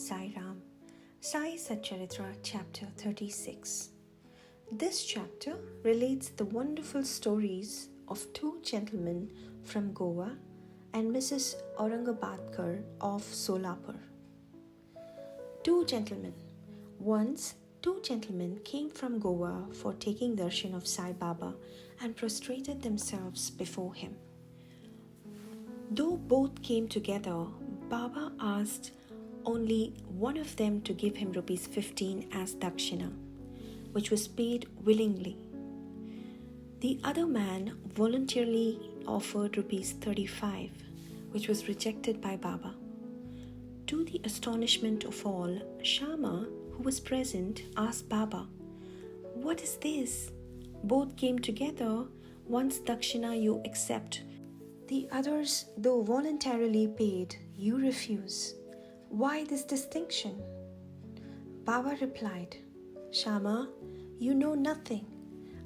Sai Ram. Sai Satcharitra, Chapter 36. This chapter relates the wonderful stories of two gentlemen from Goa and Mrs. Aurangabadkar of Solapur. Two gentlemen. Once, two gentlemen came from Goa for taking darshan of Sai Baba and prostrated themselves before him. Though both came together, Baba asked only one of them to give him rupees 15 as dakshina, which was paid willingly. The other man voluntarily offered rupees 35, which was rejected by Baba. To the astonishment of all, Shama, who was present, asked Baba, "What is this? Both came together. One's dakshina you accept. The others, though voluntarily paid, you refuse. Why this distinction?" Baba replied, "Shama, you know nothing.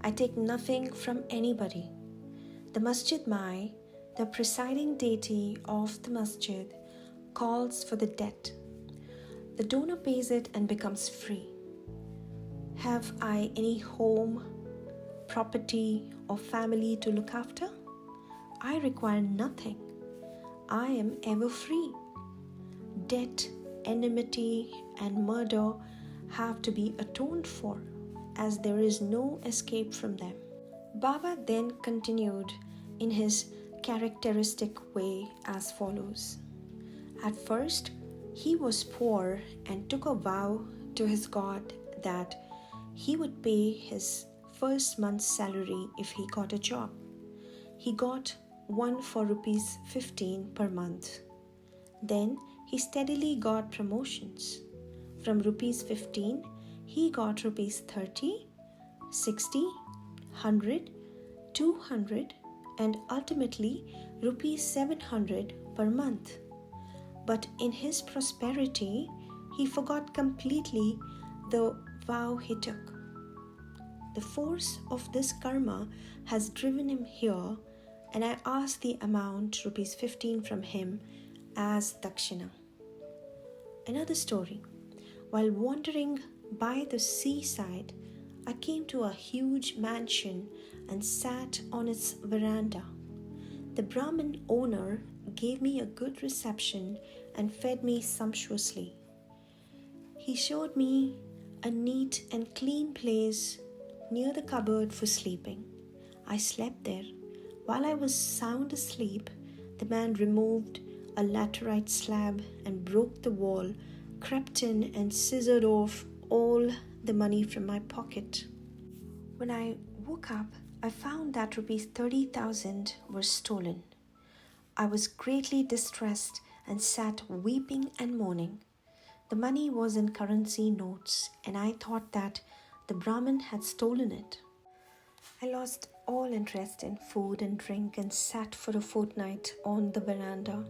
I take nothing from anybody. The Masjid Mai, the presiding deity of the masjid, calls for the debt. The donor pays it and becomes free. Have I any home, property, or family to look after? I require nothing. I am ever free. Debt, enmity, and murder have to be atoned for, as there is no escape from them." Baba then continued in his characteristic way as follows. At first, he was poor and took a vow to his God that he would pay his first month's salary if he got a job. He got one for rupees 15 per month. Then he steadily got promotions. From rupees 15, he got rupees 30, 60, 100, 200, and ultimately rupees 700 per month. But in his prosperity, he forgot completely the vow he took. The force of this karma has driven him here, and I asked the amount, rupees 15, from him as dakshina. Another story. While wandering by the seaside, I came to a huge mansion and sat on its veranda. The Brahmin owner gave me a good reception and fed me sumptuously. He showed me a neat and clean place near the cupboard for sleeping. I slept there. While I was sound asleep, the man removed a laterite slab and broke the wall, crept in and scissored off all the money from my pocket. When I woke up, I found that rupees 30,000 were stolen. I was greatly distressed and sat weeping and mourning. The money was in currency notes, and I thought that the Brahmin had stolen it. I lost all interest in food and drink and sat for a fortnight on the veranda,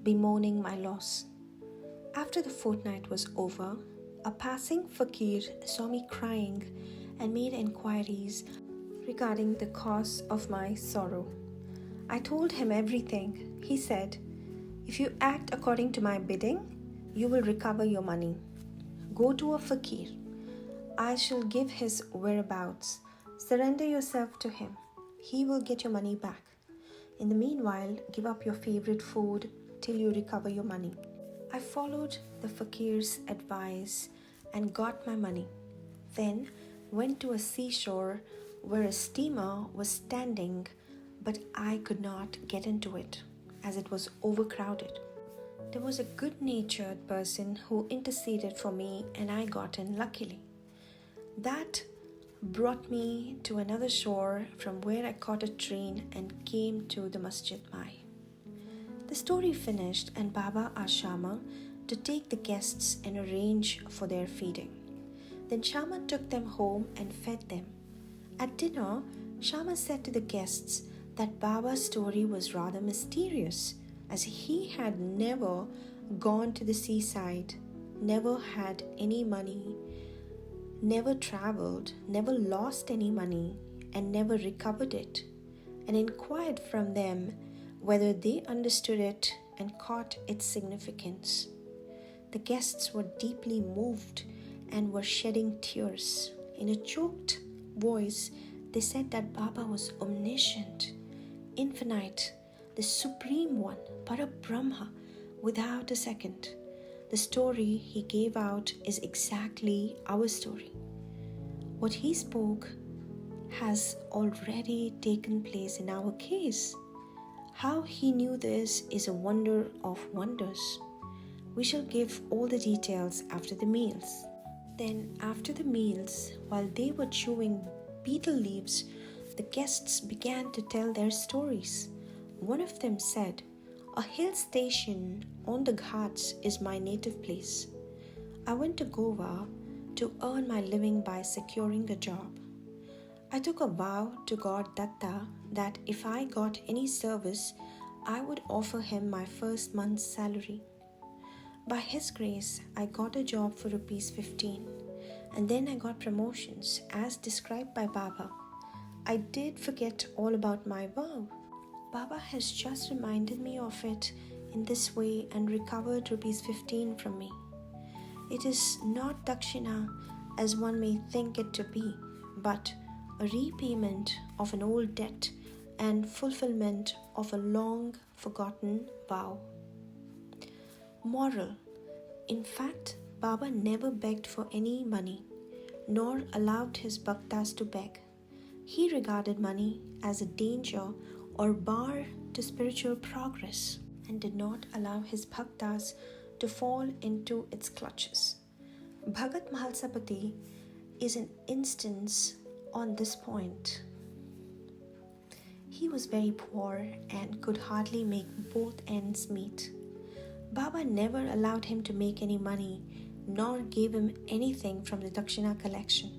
bemoaning my loss. After the fortnight was over, a passing fakir saw me crying and made inquiries regarding the cause of my sorrow. I told him everything. He said, "If you act according to my bidding, you will recover your money. Go to a fakir. I shall give his whereabouts. Surrender yourself to him. He will get your money back. In the meanwhile, give up your favorite food till you recover your money." I followed the fakir's advice and got my money. Then went to a seashore where a steamer was standing, but I could not get into it as it was overcrowded. There was a good-natured person who interceded for me, and I got in luckily. That brought me to another shore, from where I caught a train and came to the Masjid Mai. The story finished, and Baba asked Shama to take the guests and arrange for their feeding. Then Shama took them home and fed them. At dinner, Shama said to the guests that Baba's story was rather mysterious, as he had never gone to the seaside, never had any money, never traveled, never lost any money, and never recovered it, and inquired from them whether they understood it and caught its significance. The guests were deeply moved and were shedding tears. In a choked voice, they said that Baba was omniscient, infinite, the Supreme One, Parabrahma, without a second. The story he gave out is exactly our story. What he spoke has already taken place in our case. How he knew this is a wonder of wonders. We shall give all the details after the meals. Then, after the meals, while they were chewing betel leaves, the guests began to tell their stories. One of them said, "A hill station on the Ghats is my native place. I went to Goa to earn my living by securing a job. I took a vow to God Datta that if I got any service, I would offer him my first month's salary. By his grace, I got a job for rupees 15, and then I got promotions as described by Baba. I did forget all about my vow. Baba has just reminded me of it in this way and recovered rupees 15 from me. It is not dakshina as one may think it to be, but a repayment of an old debt and fulfillment of a long forgotten vow." Moral: in fact, Baba never begged for any money, nor allowed his bhaktas to beg. He regarded money as a danger or bar to spiritual progress and did not allow his bhaktas to fall into its clutches. Bhagat Mahalsapati is an instance on this point. He was very poor and could hardly make both ends meet. Baba never allowed him to make any money, nor gave him anything from the Dakshina collection.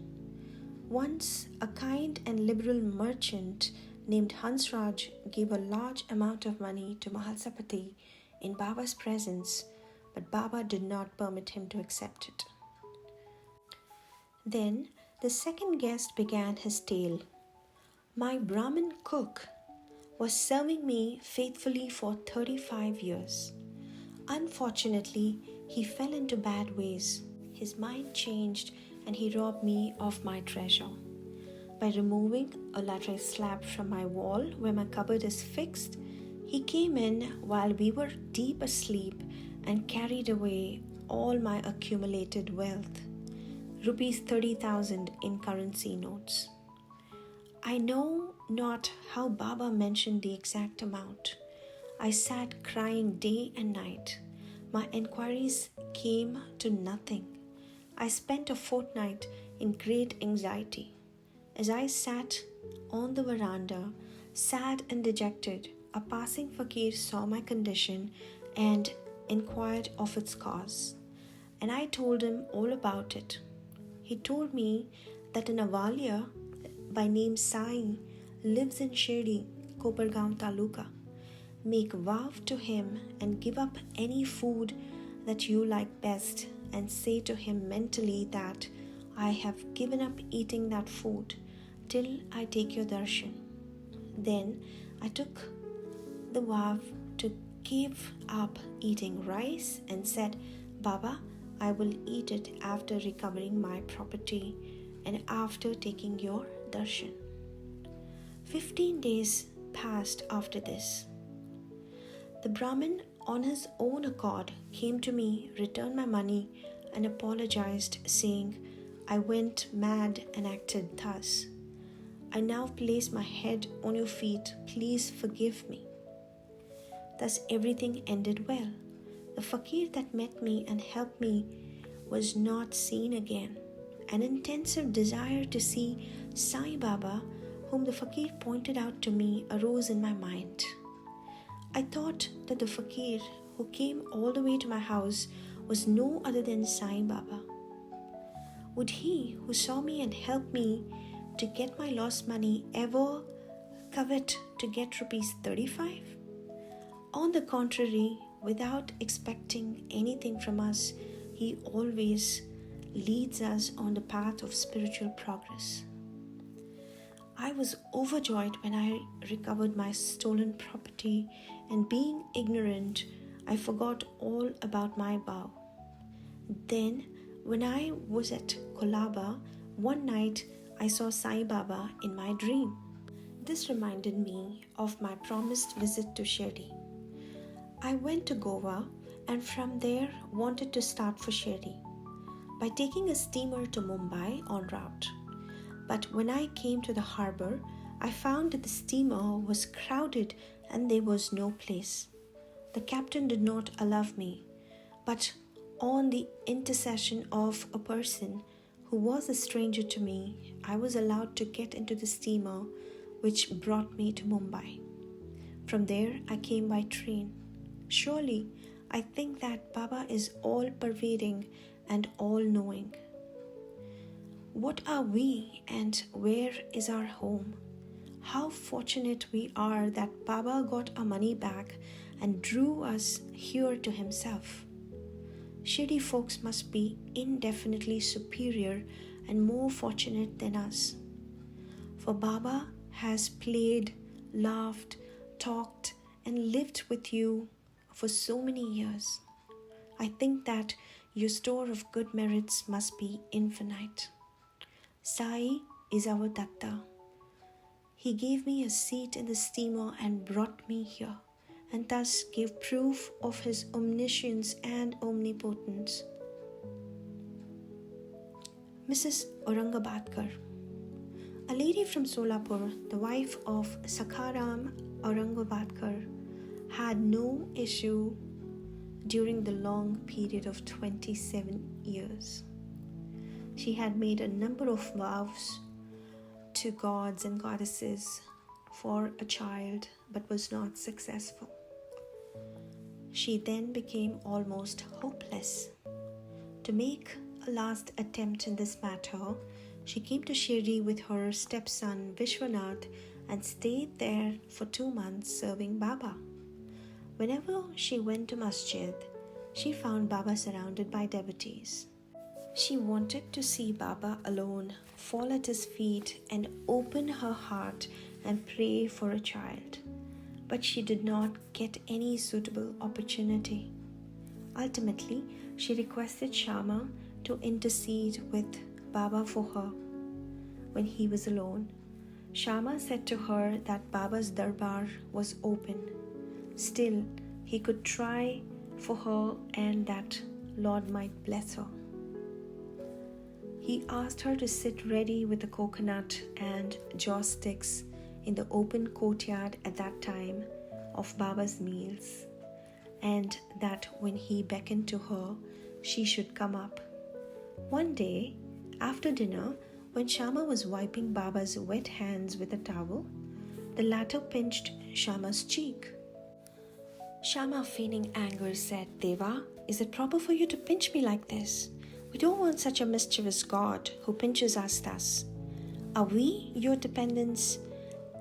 Once, a kind and liberal merchant named Hansraj gave a large amount of money to Mahalsapati in Baba's presence, but Baba did not permit him to accept it. Then the second guest began his tale. "My Brahmin cook was serving me faithfully for 35 years. Unfortunately, he fell into bad ways. His mind changed and he robbed me of my treasure. By removing a latrine slab from my wall where my cupboard is fixed, he came in while we were deep asleep and carried away all my accumulated wealth, rupees 30,000 in currency notes. I know not how Baba mentioned the exact amount. I sat crying day and night. My enquiries came to nothing. I spent a fortnight in great anxiety. As I sat on the veranda, sad and dejected, a passing fakir saw my condition and inquired of its cause, and I told him all about it. He told me that an Avalya by name Sai lives in Shedi, Kopargaon Taluka. Make vow to him and give up any food that you like best, and say to him mentally that I have given up eating that food till I take your darshan. Then I took the vow to give up eating rice and said, Baba, I will eat it after recovering my property and after taking your darshan. 15 days passed after this. The Brahmin, on his own accord, came to me, returned my money, and apologized, saying, I went mad and acted thus. I now place my head on your feet. Please forgive me. Thus everything ended well. The fakir that met me and helped me was not seen again. An intensive desire to see Sai Baba, whom the fakir pointed out to me, arose in my mind. I thought that the fakir who came all the way to my house was no other than Sai Baba. Would he who saw me and helped me to get my lost money ever covet to get rupees 35? On the contrary, without expecting anything from us, he always leads us on the path of spiritual progress. I was overjoyed when I recovered my stolen property, and being ignorant, I forgot all about my vow. Then, when I was at Kolaba, one night I saw Sai Baba in my dream. This reminded me of my promised visit to Shirdi. I went to Goa and from there wanted to start for Shirdi by taking a steamer to Mumbai en route. But when I came to the harbor, I found that the steamer was crowded and there was no place. The captain did not allow me, but on the intercession of a person who was a stranger to me, I was allowed to get into the steamer which brought me to Mumbai. From there, I came by train. Surely, I think that Baba is all-pervading and all-knowing. What are we and where is our home? How fortunate we are that Baba got our money back and drew us here to himself. Shirdi folks must be indefinitely superior and more fortunate than us. For Baba has played, laughed, talked, and lived with you for so many years. I think that your store of good merits must be infinite. Sai is our Datta. He gave me a seat in the steamer and brought me here, and thus gave proof of his omniscience and omnipotence. Mrs. Aurangabadkar. A lady from Solapur, the wife of Sakharam Aurangabadkar, had no issue during the long period of 27 years. She had made a number of vows to gods and goddesses for a child but was not successful. She then became almost hopeless. To make a last attempt in this matter, she came to Shirdi with her stepson Vishwanath and stayed there for 2 months serving Baba. Whenever she went to masjid, she found Baba surrounded by devotees. She wanted to see Baba alone, fall at his feet and open her heart and pray for a child. But she did not get any suitable opportunity. Ultimately, she requested Shama to intercede with Baba for her. When he was alone, Shama said to her that Baba's darbar was open. Still, he could try for her and that Lord might bless her. He asked her to sit ready with a coconut and joss sticks in the open courtyard at that time of Baba's meals, and that when he beckoned to her, she should come up. One day, after dinner, when Shama was wiping Baba's wet hands with a towel, the latter pinched Shama's cheek. Shama, feigning anger, said, "Deva, is it proper for you to pinch me like this? We don't want such a mischievous God who pinches us thus. Are we your dependents?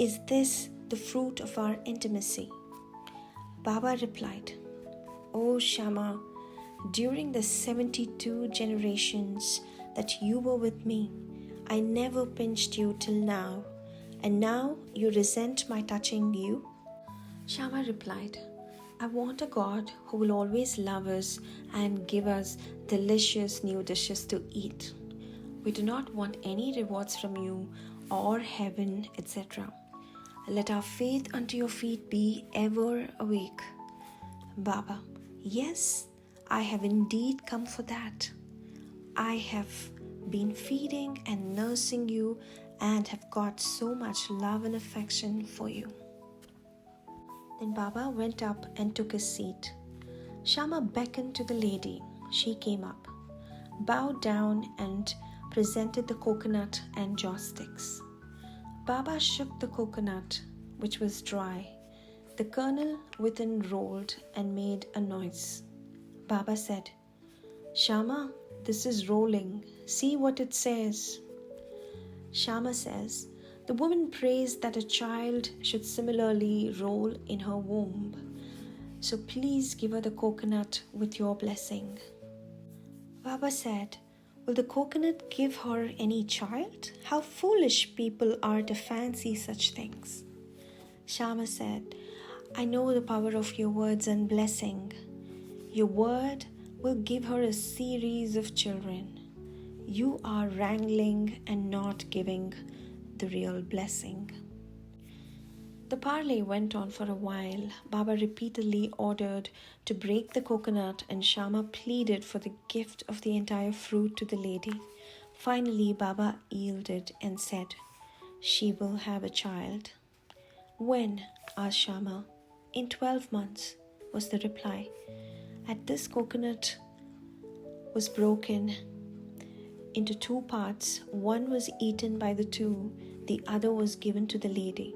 Is this the fruit of our intimacy?" Baba replied, "O Shama, during the 72 generations that you were with me, I never pinched you till now, and now you resent my touching you?" Shama replied, "I want a God who will always love us and give us delicious new dishes to eat. We do not want any rewards from you or heaven, etc. Let our faith unto your feet be ever awake." Baba, "Yes, I have indeed come for that. I have been feeding and nursing you and have got so much love and affection for you." Then Baba went up and took his seat. Shama beckoned to the lady. She came up, bowed down and presented the coconut and joss sticks. Baba shook the coconut, which was dry. The kernel within rolled and made a noise. Baba said, "Shama, this is rolling. See what it says." Shama says, "The woman prays that a child should similarly roll in her womb. So please give her the coconut with your blessing." Baba said, "Will the coconut give her any child? How foolish people are to fancy such things." Shama said, "I know the power of your words and blessing. Your word will give her a series of children. You are wrangling and not giving the real blessing. The parley went on for a while. Baba repeatedly ordered to break the coconut, and Shama pleaded for the gift of the entire fruit to the lady. Finally, Baba yielded and said, "She will have a child." "When?" asked Shama. "In 12 months," was the reply. At this, coconut was broken into 2 parts. One was eaten by the 2, the other was given to the lady.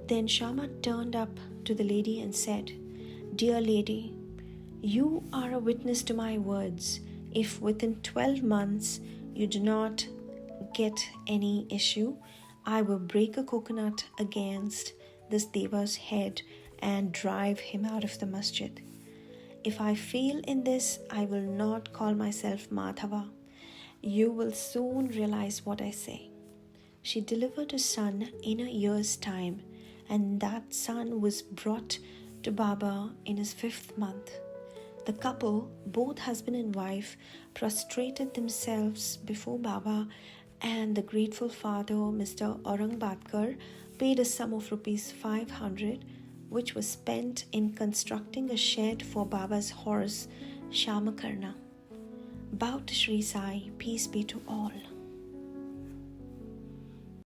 Then Shama turned up to the lady and said, "Dear lady, you are a witness to my words. If within 12 months you do not get any issue, I will break a coconut against this Deva's head and drive him out of the masjid. If I fail in this, I will not call myself Madhava. You will soon realize what I say." She delivered a son in a year's time, and that son was brought to Baba in his 5th month. The couple, both husband and wife, prostrated themselves before Baba, and the grateful father, Mr. Aurangabadkar, paid a sum of ₹500, which was spent in constructing a shed for Baba's horse, Shamakarna. Bow to Sri Sai, peace be to all.